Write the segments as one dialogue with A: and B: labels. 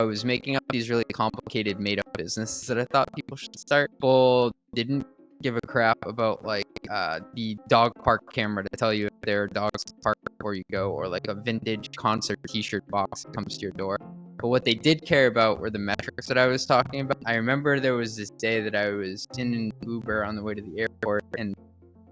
A: I was making up these really complicated made-up businesses that I thought people should start. People didn't give a crap about the dog park camera to tell you if there are dogs to park before you go, or like a vintage concert T-shirt box that comes to your door. But what they did care about were the metrics that I was talking about. I remember there was this day that I was in an Uber on the way to the airport, and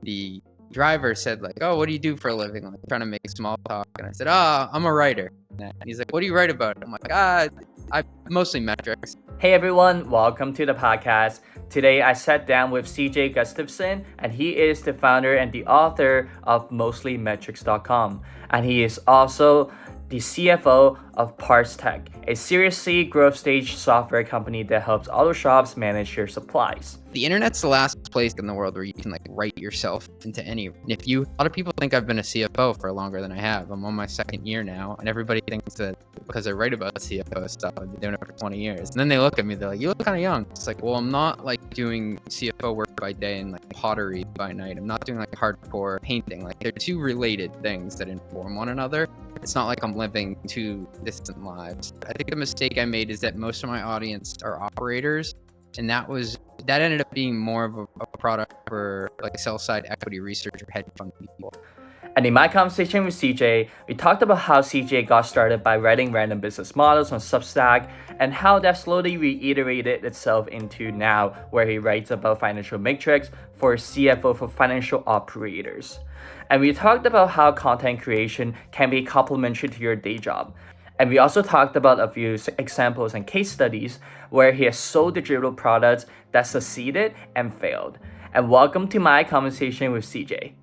A: the driver said like, "Oh, what do you do for a living?" Like trying to make small talk, and I said, "Oh, I'm a writer." And he's like, "What do you write about?" I'm like, I mostly metrics."
B: Hey everyone, welcome to the podcast. Today I sat down with CJ Gustafson, and he is the founder and the author of mostlymetrics.com, and he is also the CFO of Parts Tech, a Series C growth stage software company that helps auto shops manage their supplies.
A: The internet's the last place in the world where you can write yourself into any. And a lot of people think I've been a CFO for longer than I have. I'm on my second year now, and everybody thinks that because I write about CFO stuff, I've been doing it for 20 years. And then they look at me, they're like, "You look kind of young." It's like, well, I'm not doing CFO work by day and pottery by night. I'm not doing hardcore painting. They're two related things that inform one another. It's not like I'm living two distant lives. I think the mistake I made is that most of my audience are operators, and that ended up being more of a product for sell-side equity research or hedge fund people.
B: And in my conversation with CJ, we talked about how CJ got started by writing random business models on Substack, and how that slowly reiterated itself into now, where he writes about financial metrics for CFO for financial operators. And we talked about how content creation can be complementary to your day job. And we also talked about a few examples and case studies where he has sold digital products that succeeded and failed. And welcome to my conversation with CJ.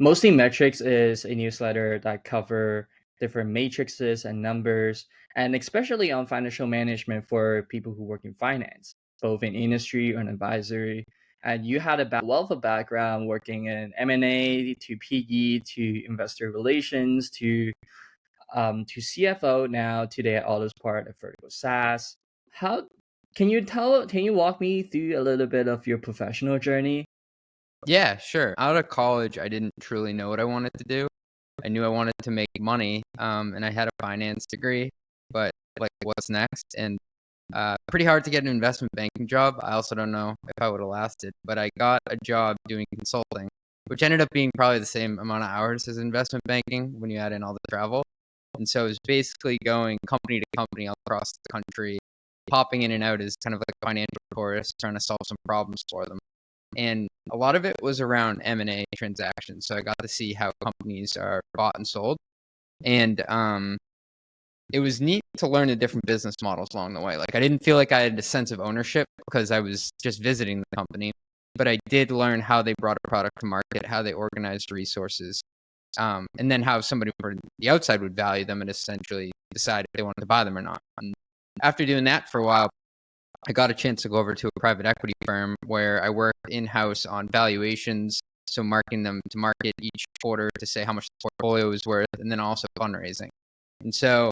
B: Mostly Metrics is a newsletter that cover different matrices and numbers, and especially on financial management for people who work in finance, both in industry and advisory. And you had a wealth of background working in M&A to PE to investor relations to CFO now today at Autosport at Vertical SaaS. How can you walk me through a little bit of your professional journey?
A: Yeah, sure. Out of college, I didn't truly know what I wanted to do. I knew I wanted to make money, and I had a finance degree, but what's next? And pretty hard to get an investment banking job. I also don't know if I would have lasted, but I got a job doing consulting, which ended up being probably the same amount of hours as investment banking when you add in all the travel. And so it was basically going company to company all across the country, popping in and out as kind of like a financial tourist, trying to solve some problems for them. And a lot of it was around M&A transactions. So I got to see how companies are bought and sold. And it was neat to learn the different business models along the way. I didn't feel like I had a sense of ownership because I was just visiting the company, but I did learn how they brought a product to market, how they organized resources, and then how somebody from the outside would value them and essentially decide if they wanted to buy them or not. And after doing that for a while, I got a chance to go over to a private equity firm where I worked in-house on valuations, so marking them to market each quarter to say how much the portfolio is worth, and then also fundraising. And so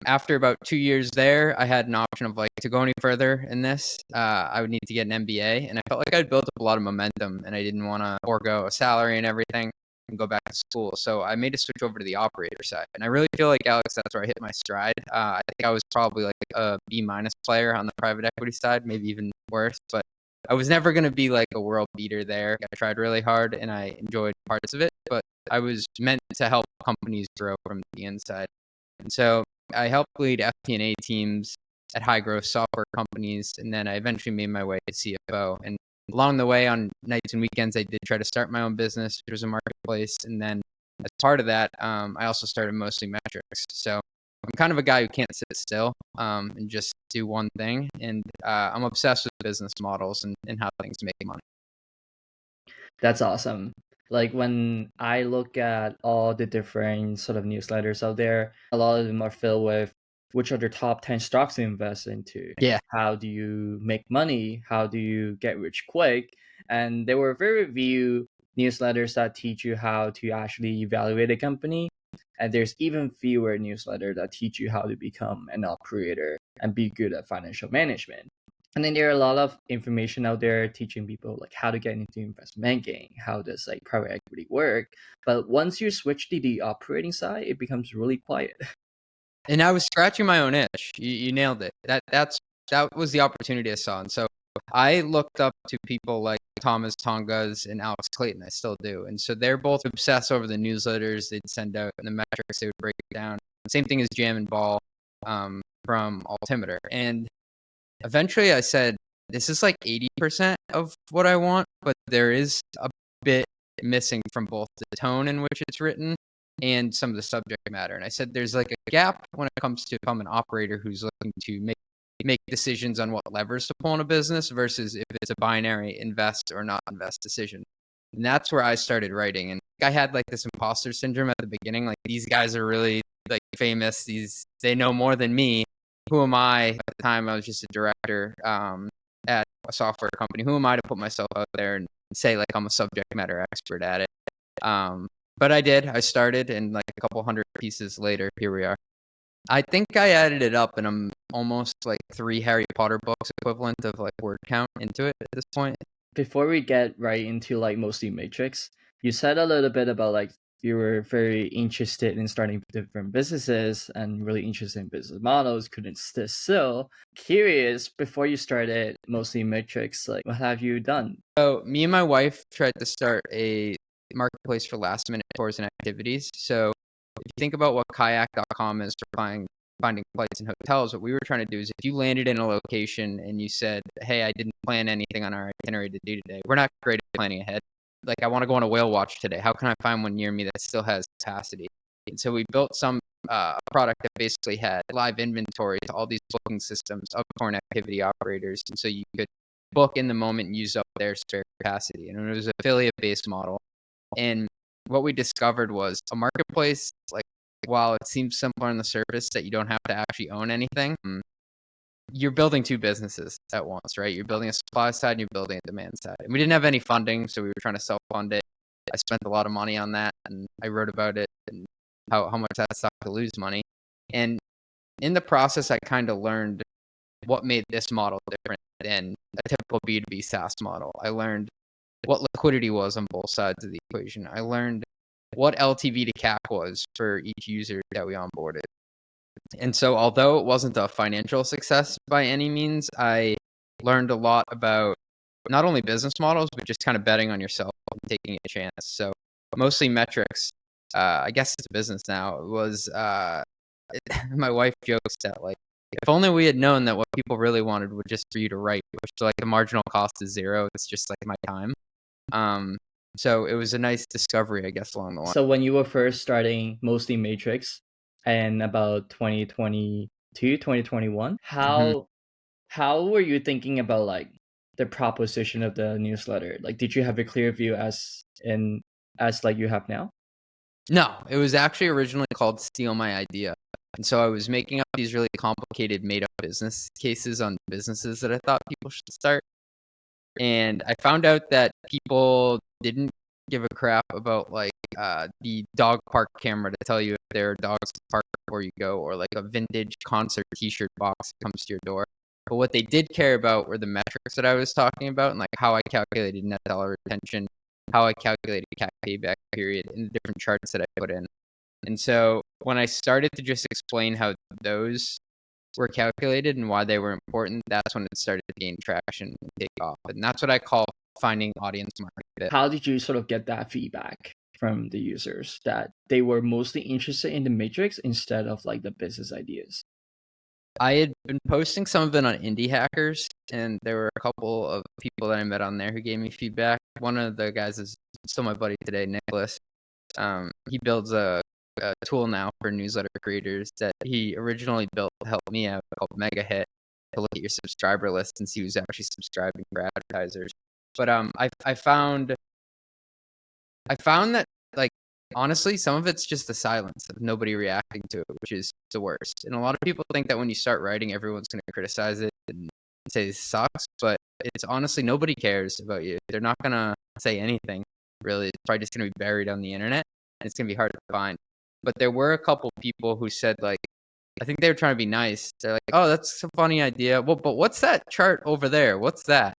A: after about 2 years there, I had an option of to go any further in this. I would need to get an MBA, and I felt like I'd built up a lot of momentum, and I didn't want to forego a salary and everything and go back to school. So I made a switch over to the operator side. And I really feel like, Alex, that's where I hit my stride. I think I was probably a B- player on the private equity side, maybe even worse. But I was never going to be a world beater there. I tried really hard and I enjoyed parts of it, but I was meant to help companies grow from the inside. And so I helped lead FP&A teams at high growth software companies. And then I eventually made my way to CFO. And along the way, on nights and weekends, I did try to start my own business, which was a marketplace. And then as part of that, I also started Mostly Metrics. So I'm kind of a guy who can't sit still and just do one thing. And I'm obsessed with business models and how things make money.
B: That's awesome. When I look at all the different sort of newsletters out there, a lot of them are filled with which are the top 10 stocks to invest into.
A: Yeah.
B: How do you make money? How do you get rich quick? And there were very few newsletters that teach you how to actually evaluate a company. And there's even fewer newsletters that teach you how to become an operator and be good at financial management. And then there are a lot of information out there teaching people like how to get into investment banking, how does like private equity work. But once you switch to the operating side, it becomes really quiet.
A: And I was scratching my own itch. You nailed it. That was the opportunity I saw. And so I looked up to people like Thomas Tongas and Alex Clayton. I still do. And so they're both obsessed over the newsletters they'd send out and the metrics they would break down. Same thing as Jam and Ball from Altimeter. And eventually I said, this is like 80% of what I want, but there is a bit missing from both the tone in which it's written and some of the subject matter. And I said, there's like a gap when it comes to become an operator who's looking to make decisions on what levers to pull in a business versus if it's a binary invest or not invest decision. And that's where I started writing. And I had like this imposter syndrome at the beginning. Like, these guys are really like famous. They know more than me. Who am I? At the time, I was just a director at a software company. Who am I to put myself out there and say like I'm a subject matter expert at it? But I did. I started, and like a couple hundred pieces later, here we are. I think I added it up, and I'm almost like 3 Harry Potter books equivalent of like word count into it at this point.
B: Before we get right into like mostly Matrix, you said a little bit about like you were very interested in starting different businesses and really interested in business models, couldn't sit still. Curious, before you started mostly Matrix, like what have you done?
A: So me and my wife tried to start a marketplace for last minute tours and activities. So if you think about what kayak.com is for finding flights and hotels, what we were trying to do is if you landed in a location and you said, hey, I didn't plan anything on our itinerary to do today, we're not great at planning ahead. Like, I want to go on a whale watch today. How can I find one near me that still has capacity? And so we built some product that basically had live inventory to all these booking systems of foreign activity operators. And so you could book in the moment and use up their spare capacity. And it was an affiliate-based model. And what we discovered was a marketplace, like, while it seems simpler on the surface that you don't have to actually own anything, you're building 2 businesses at once, right? You're building a supply side and you're building a demand side. And we didn't have any funding, so we were trying to self-fund it. I spent a lot of money on that, and I wrote about it and how much that sucked to lose money. And in the process, I kind of learned what made this model different than a typical B2B SaaS model. I learned what liquidity was on both sides of the equation. I learned what LTV to CAC was for each user that we onboarded. And so although it wasn't a financial success by any means, I learned a lot about not only business models, but just kind of betting on yourself and taking a chance. So mostly Metrics, I guess it's a business now, it was, my wife jokes that like, if only we had known that what people really wanted was just for you to write, which like the marginal cost is 0. It's just like my time. So it was a nice discovery, I guess, along the line.
B: So when you were first starting mostly Matrix and about 2022, 2021, how were you thinking about like the proposition of the newsletter? Like, did you have a clear view as like you have now?
A: No, it was actually originally called Steal My Idea. And so I was making up these really complicated made up business cases on businesses that I thought people should start. And I found out that people didn't give a crap about like the dog park camera to tell you if there are dogs to park before you go, or like a vintage concert t-shirt box that comes to your door. But what they did care about were the metrics that I was talking about, and like how I calculated net dollar retention, how I calculated CAC payback period, and the different charts that I put in. And so when I started to just explain how those were calculated and why they were important, that's when it started to gain traction and take off. And that's what I call finding audience market fit.
B: How did you sort of get that feedback from the users that they were mostly interested in the Matrix instead of like the business ideas?
A: I had been posting some of it on Indie Hackers, and there were a couple of people that I met on there who gave me feedback. One of the guys is still my buddy today, Nicholas. He builds a tool now for newsletter creators that he originally built to help me out called Mega Hit, to look at your subscriber list and see who's actually subscribing for advertisers. But I found that like honestly, some of it's just the silence of nobody reacting to it, which is the worst. And a lot of people think that when you start writing, everyone's going to criticize it and say this sucks, but it's honestly nobody cares about you. They're not going to say anything really. It's probably just going to be buried on the internet, and it's going to be hard to find. But there were a couple people who said like, I think they were trying to be nice. They're like, oh, that's a funny idea. Well, but what's that chart over there? What's that?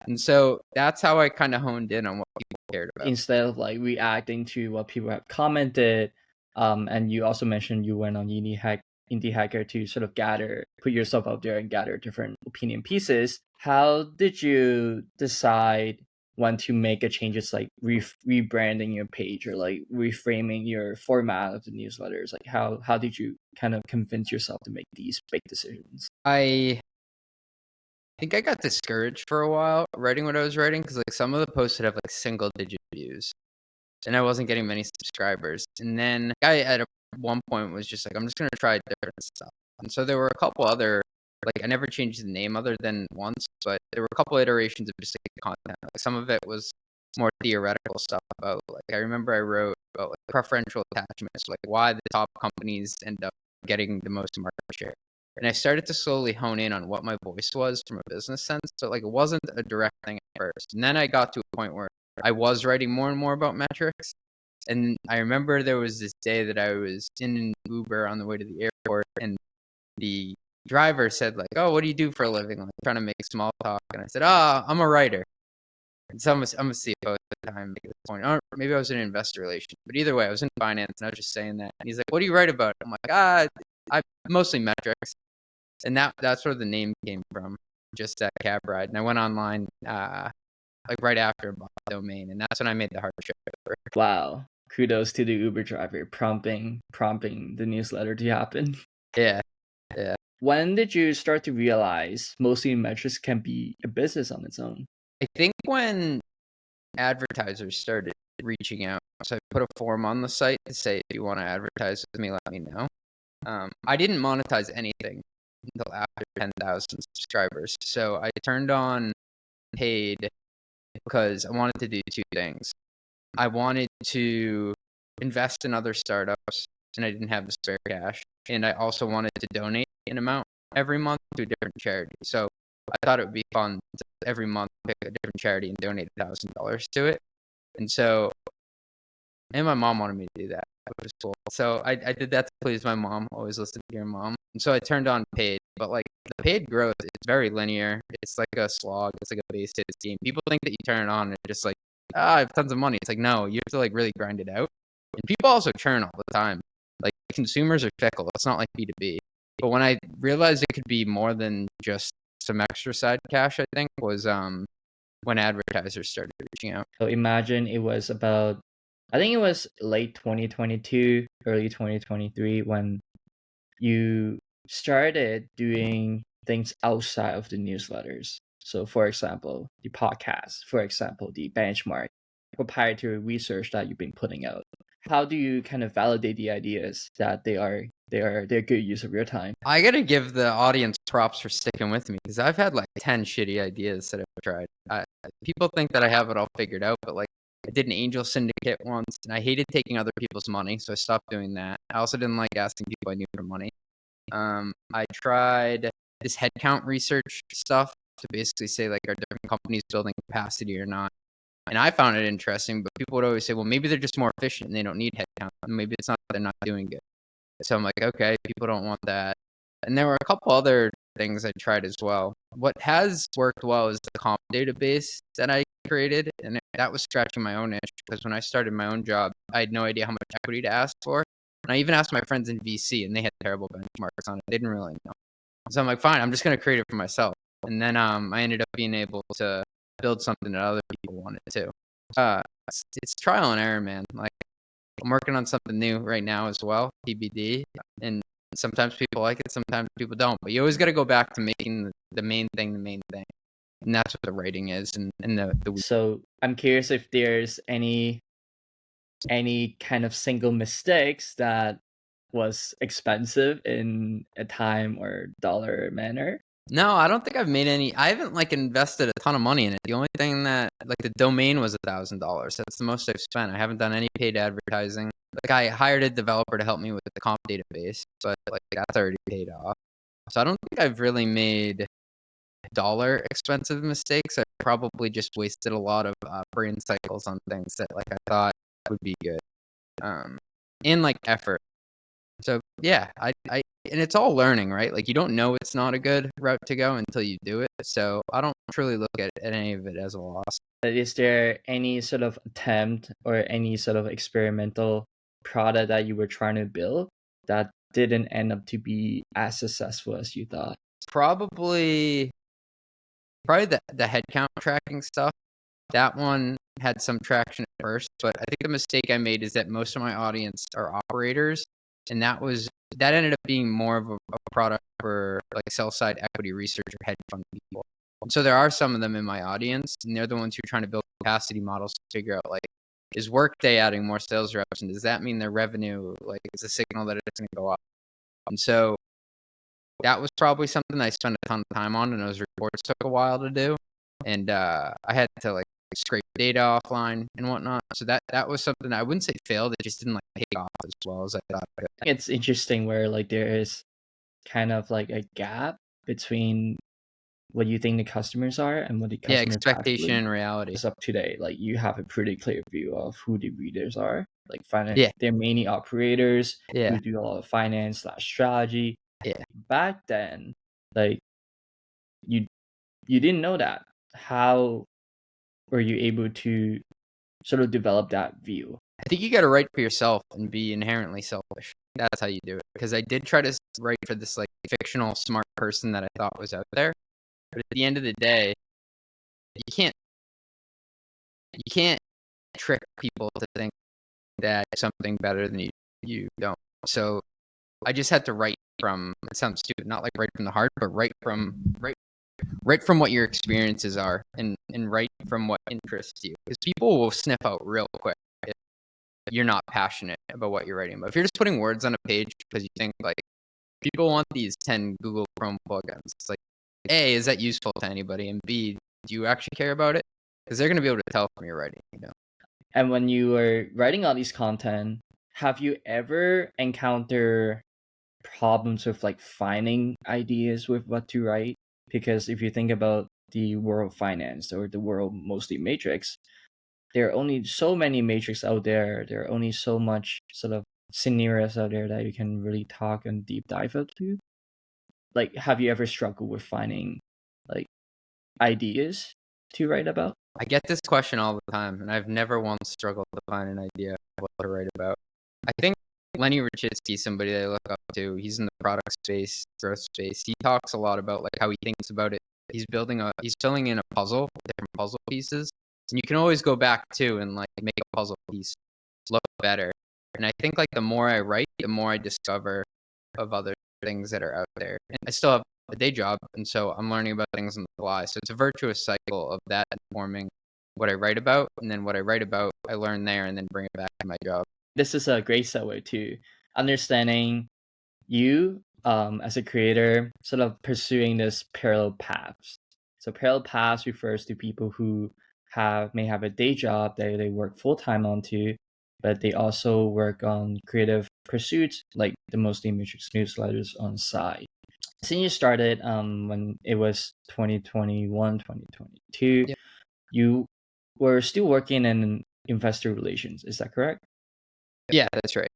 A: And so that's how I kind of honed in on what people cared about.
B: Instead of like reacting to what people have commented, and you also mentioned you went on Indie Hacker to sort of put yourself out there and gather different opinion pieces. How did you decide when to make a changes like rebranding your page or like reframing your format of the newsletters? Like how did you kind of convince yourself to make these big decisions?
A: I think I got discouraged for a while writing what I was writing because like some of the posts would have like single digit views, and I wasn't getting many subscribers. And then I at one point was just like, I'm just gonna try different stuff. And so there were a couple other, like I never changed the name other than once, but there were a couple iterations of just like content. Like some of it was more theoretical stuff about like I remember I wrote about like preferential attachments, like why the top companies end up getting the most market share. And I started to slowly hone in on what my voice was from a business sense. So like it wasn't a direct thing at first. And then I got to a point where I was writing more and more about metrics. And I remember there was this day that I was in an Uber on the way to the airport, and the driver said like, oh, what do you do for a living? Like trying to make small talk. And I said, oh, I'm a writer. And so I'm a CFO at the time at this point. Or maybe I was in investor relations. But either way, I was in finance, and I was just saying that. And he's like, what do you write about? I'm like, I mostly metrics. And that's where the name came from, just that cab ride. And I went online like right after I bought the domain, and that's when I made the hard shift over.
B: Wow. Kudos to the Uber driver prompting the newsletter to happen.
A: Yeah.
B: When did you start to realize mostly metrics can be a business on its own?
A: I think when advertisers started reaching out. So I put a form on the site to say, if you want to advertise with me, let me know. I didn't monetize anything until after 10,000 subscribers. So I turned on paid because I wanted to do two things. I wanted to invest in other startups, and I didn't have the spare cash. And I also wanted to donate an amount every month to a different charity. So I thought it would be fun to every month pick a different charity and donate $1,000 to it. And so, and my mom wanted me to do that, which was cool. So I did that to please my mom. Always listen to your mom. And so I turned on paid, but like the paid growth is very linear. It's like a slog. It's like a base hits game. People think that you turn it on and just like, I have tons of money. It's like, no, you have to like really grind it out. And people also churn all the time. Like consumers are fickle. It's not like B2B. But when I realized it could be more than just some extra side cash, I think was when advertisers started reaching out.
B: So imagine it was about, I think it was late 2022, early 2023 when you started doing things outside of the newsletters. So for example, the podcast, for example, the benchmark, proprietary research that you've been putting out. How do you kind of validate the ideas that they're good use of your time?
A: I gotta give the audience props for sticking with me because I've had like 10 shitty ideas that I've tried. People think that I have it all figured out, but like I did an angel syndicate once, and I hated taking other people's money, so I stopped doing that. I also didn't like asking people I knew for money. I tried this headcount research stuff to basically say like, are different companies building capacity or not? And I found it interesting, but people would always say, well, maybe they're just more efficient and they don't need headcount. Maybe it's not that they're not doing it. So I'm like, okay, people don't want that. And there were a couple other things I tried as well. What has worked well is the comp database that I created. And that was scratching my own itch because when I started my own job, I had no idea how much equity to ask for. And I even asked my friends in VC, and they had terrible benchmarks on it. They didn't really know. So I'm like, fine, I'm just going to create it for myself. And then I ended up being able to build something that other people wanted too. It's trial and error, man. Like I'm working on something new right now as well, TBD. And sometimes people like it, sometimes people don't. But you always got to go back to making the main thing the main thing. And that's what the writing is. And the
B: So I'm curious if there's any kind of single mistakes that was expensive in a time or dollar manner.
A: No, I don't think I've made any. I haven't like invested a ton of money in it. The only thing that like the domain was $1,000. That's the most I've spent. I haven't done any paid advertising. Like I hired a developer to help me with the comp database, but like that's already paid off. So I don't think I've really made dollar expensive mistakes. I probably just wasted a lot of brain cycles on things that like I thought would be good, and like effort. So yeah, and it's all learning, right? Like you don't know it's not a good route to go until you do it. So I don't truly look at any of it as a loss.
B: Is there any sort of attempt or any sort of experimental product that you were trying to build that didn't end up to be as successful as you thought?
A: Probably the headcount tracking stuff. That one had some traction at first, but I think the mistake I made is that most of my audience are operators, and that ended up being more of a product for like sell side equity research or hedge fund people. And so there are some of them in my audience, and they're the ones who are trying to build capacity models to figure out like, is Workday adding more sales reps, and does that mean their revenue like is a signal that it's going to go up? And so that was probably something I spent a ton of time on, and those reports took a while to do, and I had to like scrape data offline and whatnot. So that was something I wouldn't say failed. It just didn't like take off as well as I thought it could.
B: It's interesting where like there is kind of like a gap between what you think the customers are and what the
A: Yeah,
B: customers
A: expectation
B: actually
A: and reality.
B: is up today. Like you have a pretty clear view of who the readers are. Like
A: Yeah,
B: they're mainly operators
A: yeah,
B: who do a lot of finance / strategy.
A: yeah.
B: Back then, like you didn't know that. How were you able to sort of develop that view?
A: I think you got to write for yourself and be inherently selfish. That's how you do it. Because I did try to write for this like fictional smart person that I thought was out there, but at the end of the day, you can't trick people to think that something better than you don't. So I just had to write from, it sounds stupid, not like write from the heart, but write from what your experiences are and write from what interests you. Because people will sniff out real quick if you're not passionate about what you're writing. But if you're just putting words on a page because you think like people want these 10 Google Chrome plugins, it's like, A, is that useful to anybody? And B, do you actually care about it? Because they're going to be able to tell from your writing, you know?
B: And when you were writing all these content, have you ever encountered problems with like finding ideas with what to write? Because if you think about the world of finance or the world mostly matrix, there are only so many matrix out there. There are only so much sort of scenarios out there that you can really talk and deep dive into. Like, have you ever struggled with finding like ideas to write about?
A: I get this question all the time, and I've never once struggled to find an idea of what to write about. I think Lenny Rachitsky is somebody that I look up to. He's in the product space, growth space. He talks a lot about like how he thinks about it. He's filling in a puzzle, different puzzle pieces, and you can always go back to and like make a puzzle piece look better. And I think like the more I write, the more I discover of other things that are out there. And I still have a day job, and so I'm learning about things on the fly. So it's a virtuous cycle of that informing what I write about, and then what I write about, I learn there, and then bring it back to my job.
B: This is a great segue to understanding you as a creator, sort of pursuing this parallel paths. So parallel paths refers to people who may have a day job that they work full time onto, but they also work on creative pursuits like the Mostly Matrix newsletters on side. Since you started when it was 2021, 2022,
A: Yeah.
B: you were still working in investor relations. Is that correct?
A: Yeah, that's right.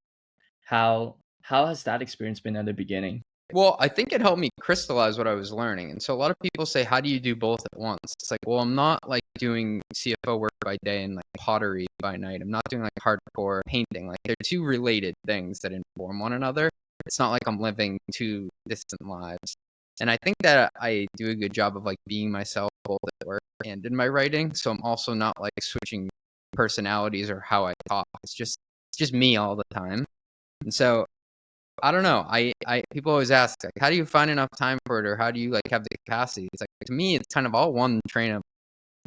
B: How has that experience been at the beginning?
A: Well, I think it helped me crystallize what I was learning. And so a lot of people say, how do you do both at once? It's like, well, I'm not like doing CFO work by day and like pottery by night. I'm not doing like hardcore painting. Like they're two related things that inform one another. It's not like I'm living two distant lives. And I think that I do a good job of like being myself both at work and in my writing. So I'm also not like switching personalities or how I talk. It's just me all the time. And so I don't know. I people always ask like, how do you find enough time for it, or how do you like have the capacity? It's like to me, it's kind of all one train of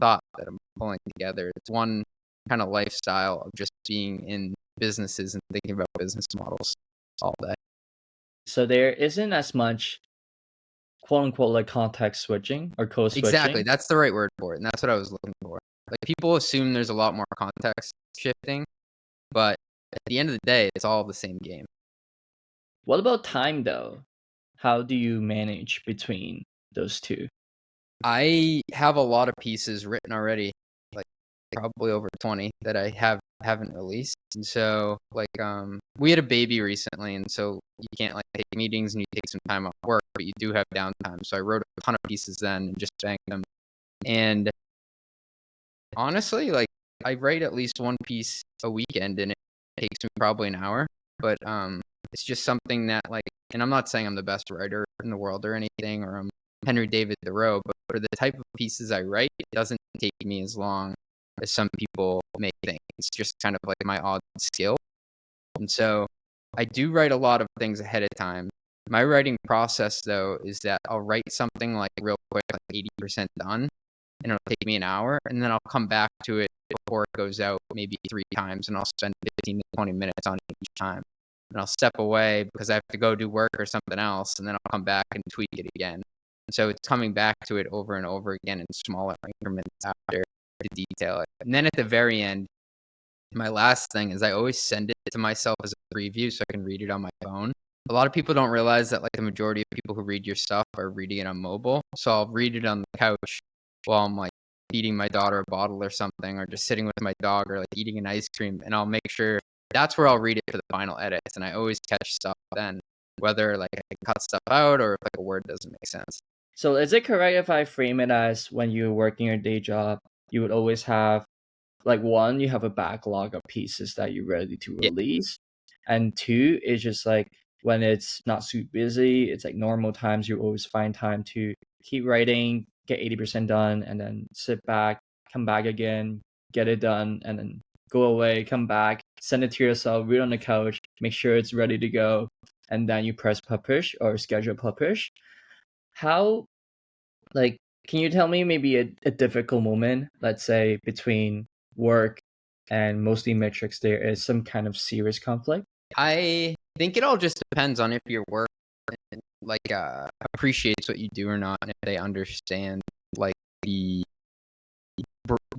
A: thought that I'm pulling together. It's one kind of lifestyle of just being in businesses and thinking about business models all day.
B: So there isn't as much quote unquote like context switching or code switching.
A: Exactly, that's the right word for it, and that's what I was looking for. Like people assume there's a lot more context shifting, but at the end of the day, it's all the same game.
B: What about time though? How do you manage between those two?
A: I have a lot of pieces written already, like probably over 20 that I haven't released. And so like we had a baby recently, and so you can't like take meetings and you take some time off work, but you do have downtime. So I wrote a ton of pieces then and just banked them. And honestly, like I write at least one piece a weekend, and it takes me probably an hour. But it's just something that like, and I'm not saying I'm the best writer in the world or anything, or I'm Henry David Thoreau, but for the type of pieces I write, it doesn't take me as long as some people may think. It's just kind of like my odd skill. And so I do write a lot of things ahead of time. My writing process, though, is that I'll write something like real quick, like 80% done, and it'll take me an hour, and then I'll come back to it before it goes out maybe 3 times, and I'll spend 15 to 20 minutes on it each time. And I'll step away because I have to go do work or something else, and then I'll come back and tweak it again. And so it's coming back to it over and over again in smaller increments after to detail it. And then at the very end, my last thing is I always send it to myself as a preview so I can read it on my phone. A lot of people don't realize that like the majority of people who read your stuff are reading it on mobile. So I'll read it on the couch while I'm like feeding my daughter a bottle or something, or just sitting with my dog, or like eating an ice cream, and I'll make sure that's where I'll read it for the final edits. And I always catch stuff then, whether like I can cut stuff out or if like a word doesn't make sense.
B: So is it correct if I frame it as when you're working your day job, you would always have like one, you have a backlog of pieces that you're ready to
A: Yeah.
B: release, and two, it's just like when it's not too busy, it's like normal times, you always find time to keep writing, get 80% done, and then sit back, come back again, get it done, and then go away, come back, send it to yourself, read on the couch, make sure it's ready to go, and then you press publish or schedule publish. How, like, can you tell me maybe a difficult moment, let's say between work and mostly metrics, there is some kind of serious conflict?
A: I think it all just depends on if your work like appreciates what you do or not, and if they understand like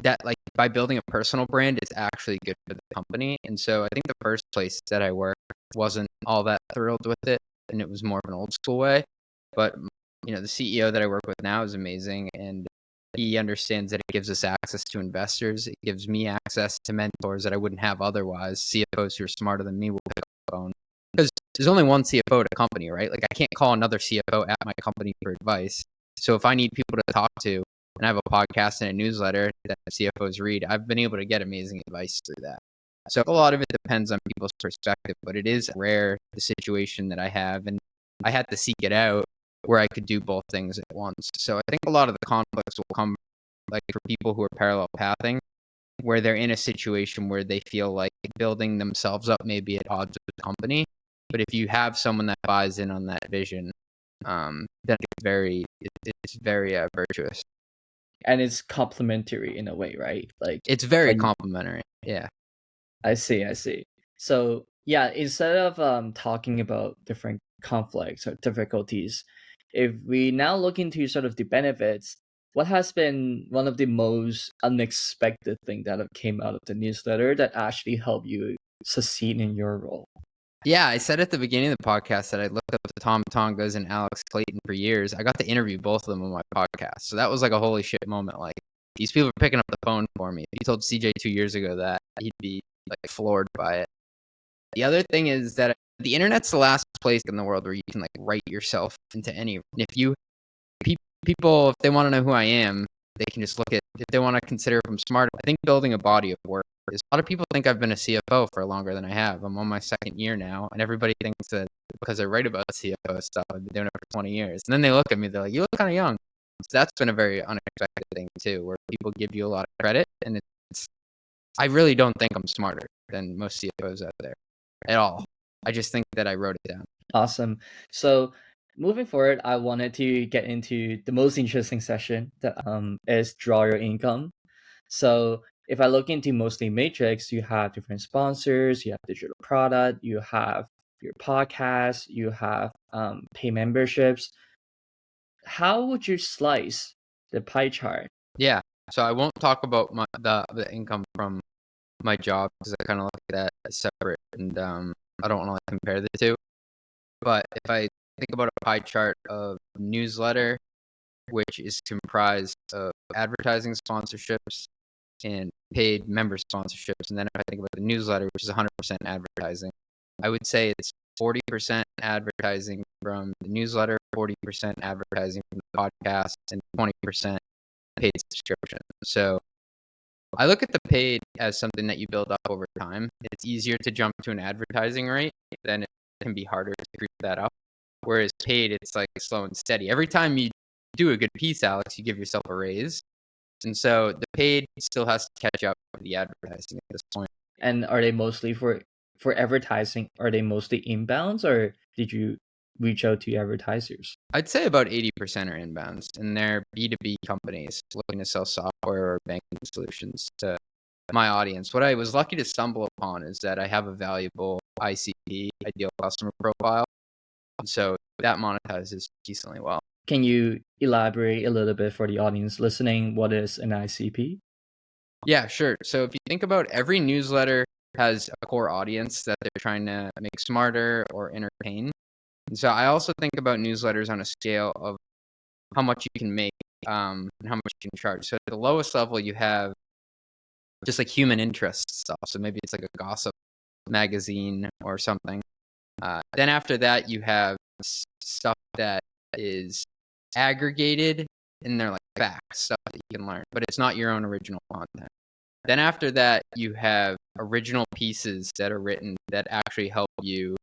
A: that like by building a personal brand, it's actually good for the company. And so I think the first place that I worked wasn't all that thrilled with it, and it was more of an old school way. But the CEO that I work with now is amazing, and he understands that it gives us access to investors. It gives me access to mentors that I wouldn't have otherwise. CFOs who are smarter than me will pick up the phone, because there's only one CFO at a company, right? Like I can't call another CFO at my company for advice. So if I need people to talk to, and I have a podcast and a newsletter that CFOs read, I've been able to get amazing advice through that. So a lot of it depends on people's perspective, but it is rare, the situation that I have, and I had to seek it out where I could do both things at once. So I think a lot of the conflicts will come like for people who are parallel pathing, where they're in a situation where they feel like building themselves up may be at odds with the company. But if you have someone that buys in on that vision, then it's very virtuous.
B: And it's complementary in a way, right? Like
A: It's very complementary. Yeah.
B: I see. So yeah, instead of talking about different conflicts or difficulties, if we now look into sort of the benefits, what has been one of the most unexpected thing that have came out of the newsletter that actually helped you succeed in your role?
A: Yeah, I said at the beginning of the podcast that I looked up to Tom Tongas and Alex Clayton for years. I got to interview both of them on my podcast. So that was like a holy shit moment. Like, these people are picking up the phone for me. If you told CJ 2 years ago that, he'd be like floored by it. The other thing is that the internet's the last place in the world where you can like write yourself into any. And if you people, if they want to know who I am, they can just look at, if they want to consider if I'm smart. I think building a body of work is, a lot of people think I've been a CFO for longer than I have. I'm on my second year now, and everybody thinks that because I write about CFO stuff, I've been doing it for 20 years. And then they look at me, they're like, you look kind of young. So that's been a very unexpected thing too, where people give you a lot of credit, and I really don't think I'm smarter than most CFOs out there at all. I just think that I wrote it down.
B: Awesome. So moving forward, I wanted to get into the most interesting session that is draw your income. So if I look into mostly Matrix, you have different sponsors, you have digital product, you have your podcast, you have pay memberships. How would you slice the pie chart?
A: Yeah. So I won't talk about the income from my job, because I kind of look at that as separate, and I don't want to like compare the two. But if I think about a pie chart of newsletter, which is comprised of advertising sponsorships and paid member sponsorships, and then if I think about the newsletter, which is 100% advertising, I would say it's 40% advertising from the newsletter, 40% advertising from the podcast, and 20% paid subscription. So I look at the paid as something that you build up over time. It's easier to jump to an advertising rate than it can be harder to creep that up. Whereas paid, it's like slow and steady. Every time you do a good piece, Alex, you give yourself a raise. And so the paid still has to catch up with the advertising at this point.
B: And are they mostly for advertising? Are they mostly inbounds, or did you reach out to advertisers?
A: I'd say about 80% are inbounds, and they're B2B companies looking to sell software or banking solutions to my audience. What I was lucky to stumble upon is that I have a valuable ICP, ideal customer profile. So that monetizes decently well.
B: Can you elaborate a little bit for the audience listening? What is an ICP?
A: Yeah, sure. So if you think about every newsletter has a core audience that they're trying to make smarter or entertain. And so I also think about newsletters on a scale of how much you can make and how much you can charge. So at the lowest level, you have just like human interest stuff. So maybe it's like a gossip magazine or something. Then after that, you have stuff that is aggregated and they're like facts, stuff that you can learn, but it's not your own original content. Then after that, you have original pieces that are written that actually help you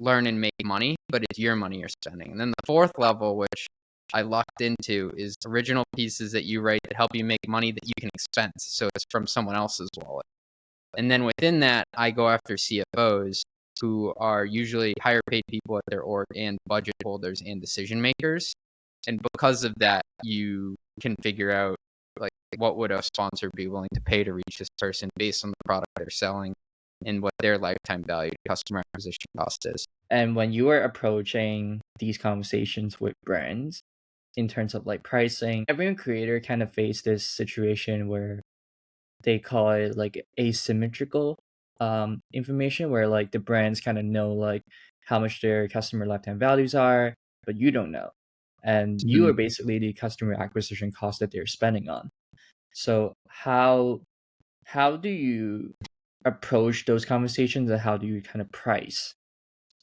A: learn and make money, but it's your money you're spending. And then the fourth level, which I lucked into, is original pieces that you write that help you make money that you can expense. So it's from someone else's wallet. And then within that, I go after CFOs who are usually higher paid people at their org and budget holders and decision makers. And because of that, you can figure out like what would a sponsor be willing to pay to reach this person based on the product they're selling and what their lifetime value customer acquisition cost is.
B: And when you are approaching these conversations with brands in terms of like pricing, every creator kind of face this situation where they call it like asymmetrical information, where like the brands kind of know like how much their customer lifetime values are, but you don't know. And you are basically the customer acquisition cost that they're spending on. So how do you approach those conversations, and how do you kind of price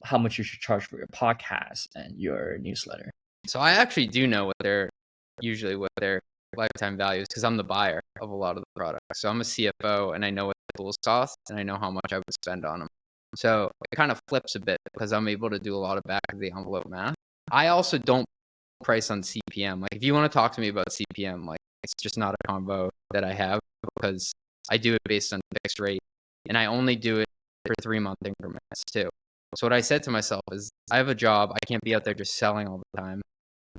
B: how much you should charge for your podcast and your newsletter?
A: So I actually do know what their lifetime value is because I'm the buyer of a lot of the products. So I'm a CFO and I know what the tools cost and I know how much I would spend on them. So it kind of flips a bit because I'm able to do a lot of back of the envelope math. I also don't price on CPM. Like if you want to talk to me about CPM, like it's just not a combo that I have because I do it based on fixed rate and I only do it for 3-month increments too. So what I said to myself is I have a job. I can't be out there just selling all the time.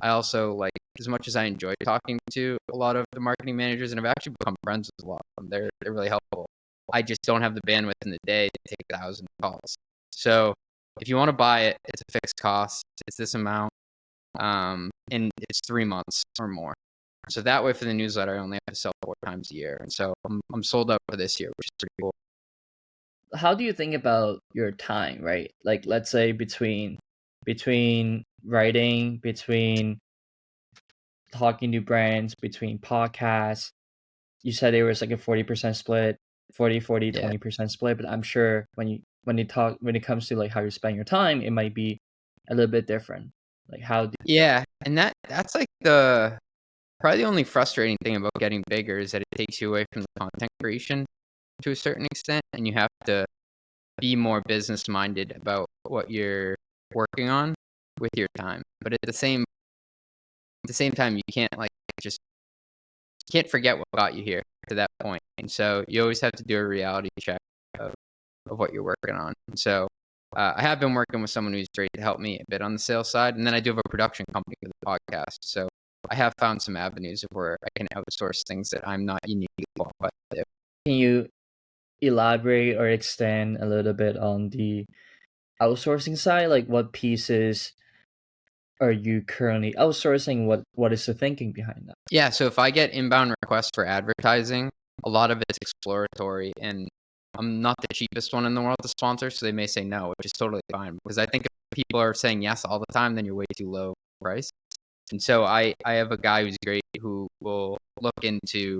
A: I also like, as much as I enjoy talking to a lot of the marketing managers and I've actually become friends with a lot of them, they're really helpful. I just don't have the bandwidth in the day to take 1,000 calls. So if you want to buy it, it's a fixed cost. It's this amount, and it's 3 months or more. So that way for the newsletter, I only have to sell 4 times a year. And so I'm sold out for this year, which is pretty cool.
B: How do you think about your time, right? Like let's say between writing, between talking to brands, between podcasts, you said there was like a 40% split, 40, 20% split, but I'm sure when it comes to like how you spend your time, it might be a little bit different. Like
A: Yeah, and that's like probably the only frustrating thing about getting bigger is that it takes you away from the content creation to a certain extent, and you have to be more business minded about what you're working on with your time. But at the same time, you can't like just can't forget what got you here to that point. And so you always have to do a reality check of what you're working on. And so I have been working with someone who's great to help me a bit on the sales side. And then I do have a production company for the podcast. So I have found some avenues of where I can outsource things that I'm not uniquely qualified to do.
B: Can you elaborate or extend a little bit on the outsourcing side? Like what pieces are you currently outsourcing? What is the thinking behind that?
A: Yeah, so if I get inbound requests for advertising, a lot of it's exploratory and I'm not the cheapest one in the world to sponsor, so they may say no, which is totally fine. Because I think if people are saying yes all the time, then you're way too low price. And so I have a guy who's great who will look into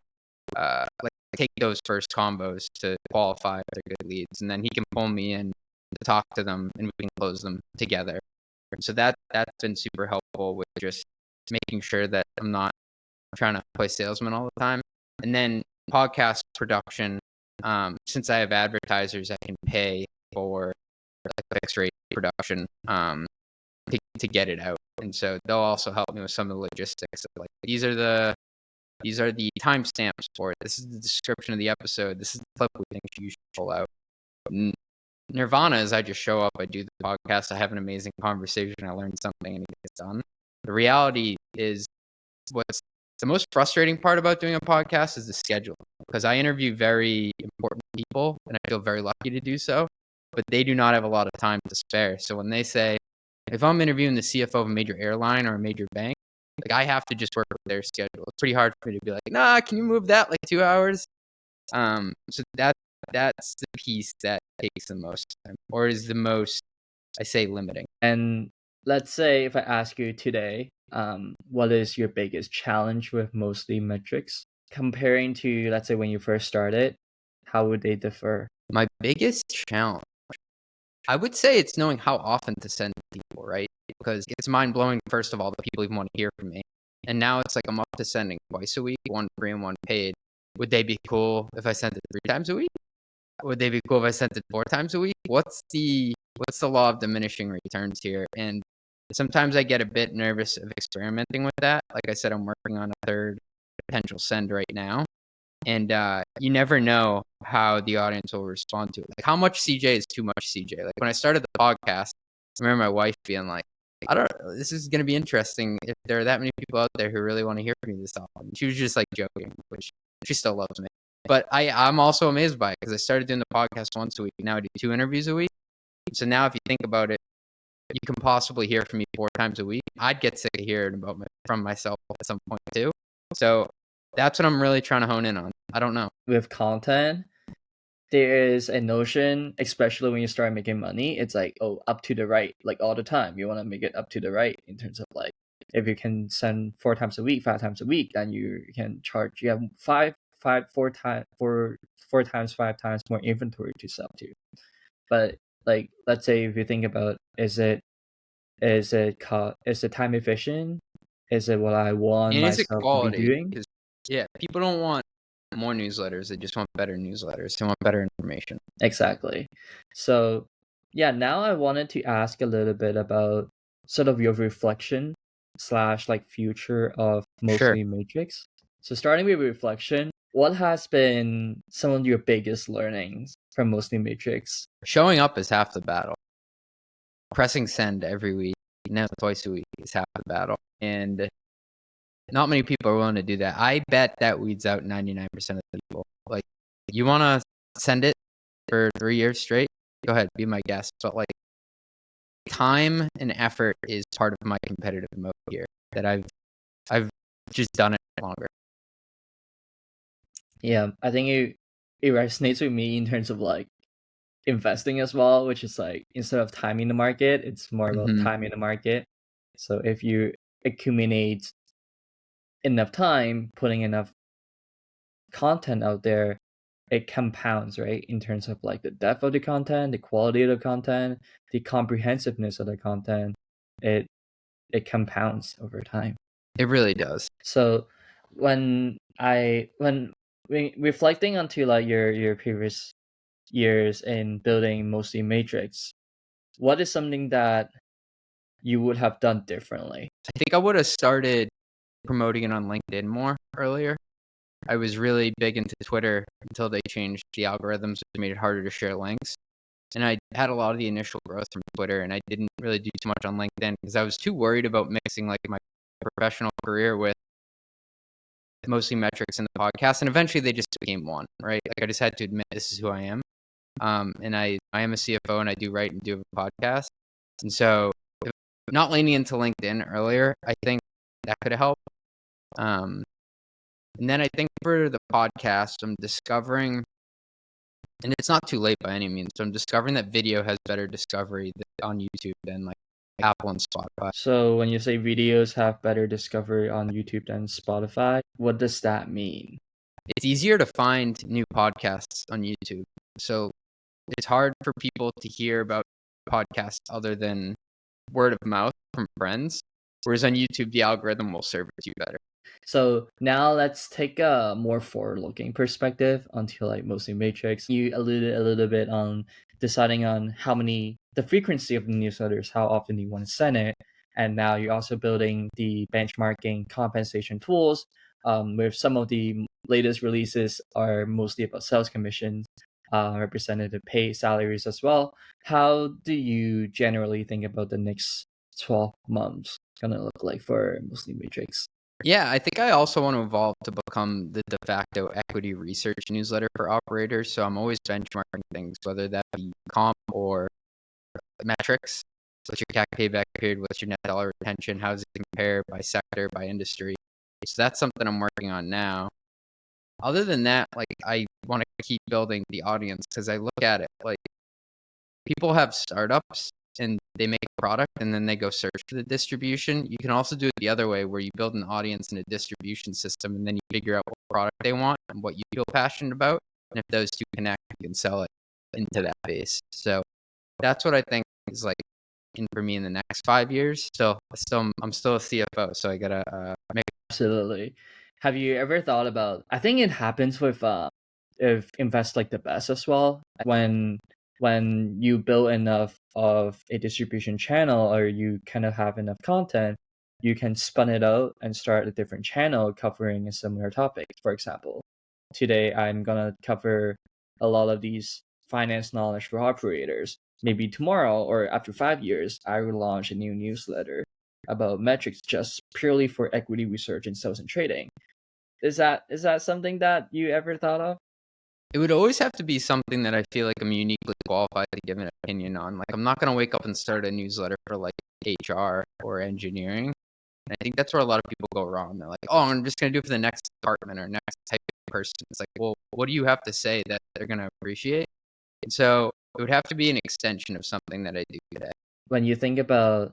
A: like take those first combos to qualify if they're good leads, and then he can pull me in to talk to them and we can close them together. So that's been super helpful with just making sure that I'm not trying to play salesman all the time. And then podcast production, since I have advertisers, I can pay for like fixed rate production to get it out. And so they'll also help me with some of the logistics. Like these are the timestamps for it. This is the description of the episode. This is the clip we think you should pull out. Nirvana is I just show up, I do the podcast, I have an amazing conversation, I learn something, and it gets done. The reality is, what's the most frustrating part about doing a podcast is the schedule, because I interview very important people, and I feel very lucky to do so, but they do not have a lot of time to spare. So when they say, if I'm interviewing the CFO of a major airline or a major bank, like I have to just work with their schedule. It's pretty hard for me to be like, nah, can you move that like 2 hours? So that's the piece that takes the most time, or is the most, I say, limiting.
B: And let's say if I ask you today, what is your biggest challenge with mostly metrics comparing to, let's say, when you first started? How would they differ?
A: My biggest challenge, I would say, it's knowing how often to send people, right? Because it's mind blowing. First of all, the people even want to hear from me, and now it's like I'm up to sending twice a week, one free and one paid. Would they be cool if I sent it 3 times a week? Would they be cool if I sent it 4 times a week? What's the law of diminishing returns here? And sometimes I get a bit nervous of experimenting with that. Like I said, I'm working on a third potential send right now. And you never know how the audience will respond to it. Like how much CJ is too much CJ. Like when I started the podcast, I remember my wife being like, this is going to be interesting if there are that many people out there who really want to hear from me this often. She was just like joking, which she still loves me. But I'm also amazed by it because I started doing the podcast once a week. Now I do 2 interviews a week. So now if you think about it, you can possibly hear from me 4 times a week. I'd get sick of hearing from myself at some point too. So that's what I'm really trying to hone in on. I don't know.
B: With content, there is a notion, especially when you start making money, it's like, oh, up to the right, like all the time. You want to make it up to the right in terms of like, if you can send 4 times a week, 5 times a week, then you can charge, you have 4 times 5 times more inventory to sell to. But like, let's say if you think about, is it time efficient? Is it what I want
A: And is it
B: myself to be
A: quality?
B: doing?
A: Yeah, people don't want more newsletters. They just want better newsletters. They want better information.
B: Exactly. So yeah, now I wanted to ask a little bit about sort of your reflection / like future of mostly Matrix. So starting with reflection, what has been some of your biggest learnings from mostly Matrix?
A: Showing up is half the battle. Pressing send every week, now twice a week, is half the battle. And not many people are willing to do that. I bet that weeds out 99% of the people. Like, you want to send it for 3 years straight? Go ahead, be my guest. But like, time and effort is part of my competitive mode here. That I've just done it longer.
B: Yeah, I think it resonates with me in terms of like investing as well, which is like instead of timing the market, it's more about timing the market. So if you accumulate enough time, putting enough content out there, it compounds, right? In terms of like the depth of the content, the quality of the content, the comprehensiveness of the content, it compounds over time.
A: It really does.
B: So when reflecting onto like your previous years in building mostly Matrix, what is something that you would have done differently?
A: I think I would have started promoting it on LinkedIn more earlier. I was really big into Twitter until they changed the algorithms, which made it harder to share links. And I had a lot of the initial growth from Twitter, and I didn't really do too much on LinkedIn because I was too worried about mixing like my professional career with mostly metrics in the podcast. And eventually they just became one, right? Like I just had to admit this is who I am. And I am a CFO and I do write and do a podcast. And so not leaning into LinkedIn earlier, I think that could have helped. And then I think for the podcast, I'm discovering, and it's not too late by any means, so I'm discovering that video has better discovery on YouTube than like Apple and Spotify.
B: So when you say videos have better discovery on YouTube than Spotify, what does that mean?
A: It's easier to find new podcasts on YouTube. So it's hard for people to hear about podcasts other than word of mouth from friends. Whereas on YouTube, the algorithm will serve it to you better.
B: So now let's take a more forward-looking perspective onto like mostly Matrix. You alluded a little bit on deciding on the frequency of the newsletters, how often you want to send it, and now you're also building the benchmarking compensation tools. With some of the latest releases are mostly about sales commissions, representative pay salaries as well. How do you generally think about the next 12 months gonna look like for mostly Matrix?
A: Yeah, I think I also want to evolve to become the de facto equity research newsletter for operators. So I'm always benchmarking things, whether that be comp or metrics. What's your CAC payback period? What's your net dollar retention? How does it compare by sector, by industry? So that's something I'm working on now. Other than that, like I want to keep building the audience because I look at it like people have startups and they make a product and then they go search for the distribution. You can also do it the other way where you build an audience and a distribution system and then you figure out what product they want and what you feel passionate about. And if those two connect, you can sell it into that base. So that's what I think is like in for me in the next 5 years. I'm still a CFO, so I gotta make.
B: Absolutely. Have you ever thought about? I think it happens with if invest like the best as well. When you build enough of a distribution channel or you kind of have enough content, you can spun it out and start a different channel covering a similar topic. For example, today I'm gonna cover a lot of these finance knowledge for operators. Maybe tomorrow or after 5 years, I will launch a new newsletter about metrics just purely for equity research and sales and trading. Is that something that you ever thought of?
A: It would always have to be something that I feel like I'm uniquely qualified to give an opinion on. Like I'm not gonna wake up and start a newsletter for like HR or engineering. And I think that's where a lot of people go wrong. They're like, "Oh, I'm just gonna do it for the next department or next type of person." It's like, well, what do you have to say that they're gonna appreciate? And so it would have to be an extension of something that I do today.
B: When you think about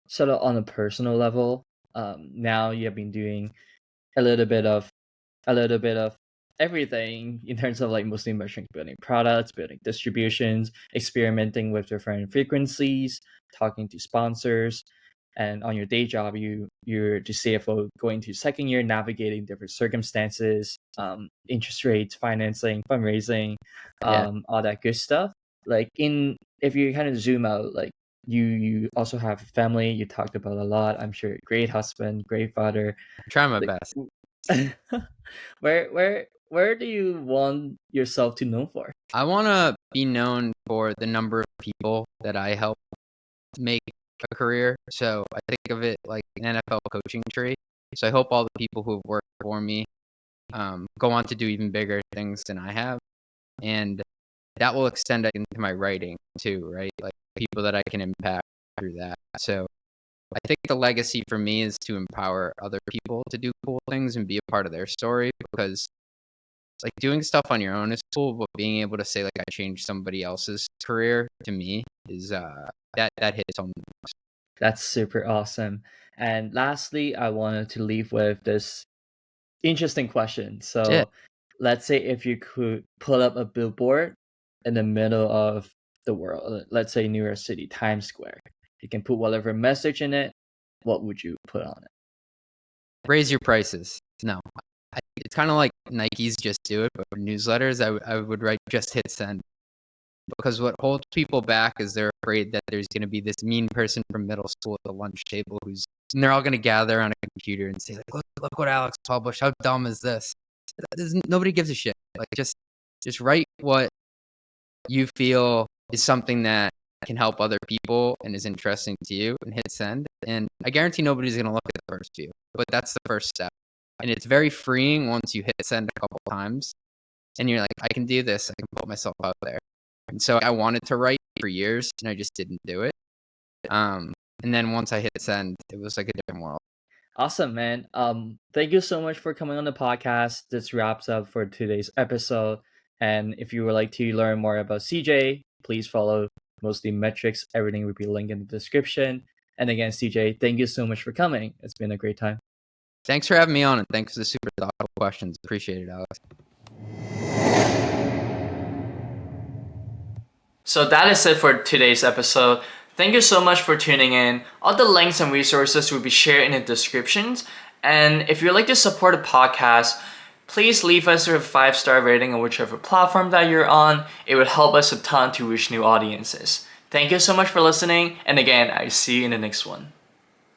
B: sort of on a personal level, now you have been doing a little bit of a little bit of everything in terms of like mostly merchant building products, building distributions, experimenting with different frequencies, talking to sponsors, and on your day job, you're the CFO going to second year, navigating different circumstances, interest rates, financing, fundraising,
A: Yeah,
B: all that good stuff. Like in if you kind of zoom out, like you also have a family. You talked about a lot. I'm sure great husband, great father.
A: I'm trying my
B: Like
A: best.
B: where do you want yourself to know for?
A: I want to be known for the number of people that I help make a career. So I think of it like an NFL coaching tree. So I hope all the people who have worked for me go on to do even bigger things than I have. And that will extend into my writing too, right? Like people that I can impact through that. So I think the legacy for me is to empower other people to do cool things and be a part of their story because like doing stuff on your own is cool, but being able to say like I changed somebody else's career to me is that hits home.
B: That's super awesome. And lastly, I wanted to leave with this interesting question.
A: Yeah.
B: So, let's say if you could put up a billboard in the middle of the world, let's say New York City, Times Square, you can put whatever message in it. What would you put on it?
A: Raise your prices. No. It's kind of like Nike's just do it, but for newsletters, I would write just hit send. Because what holds people back is they're afraid that there's going to be this mean person from middle school at the lunch table and they're all going to gather on a computer and say, like, look what Alex published. How dumb is this? Nobody gives a shit. Like, just write what you feel is something that can help other people and is interesting to you and hit send. And I guarantee nobody's going to look at the first few, but that's the first step. And it's very freeing once you hit send a couple times and you're like, I can do this. I can put myself out there. And so I wanted to write for years and I just didn't do it. And then once I hit send, it was like a different world.
B: Awesome, man. Thank you so much for coming on the podcast. This wraps up for today's episode. And if you would like to learn more about CJ, please follow Mostly Metrics. Everything will be linked in the description. And again, CJ, thank you so much for coming. It's been a great time.
A: Thanks for having me on and thanks for the super thoughtful questions. Appreciate it, Alex.
B: So that is it for today's episode. Thank you so much for tuning in. All the links and resources will be shared in the descriptions. And if you'd like to support the podcast, please leave us a 5-star rating on whichever platform that you're on. It would help us a ton to reach new audiences. Thank you so much for listening. And again, I see you in the next one.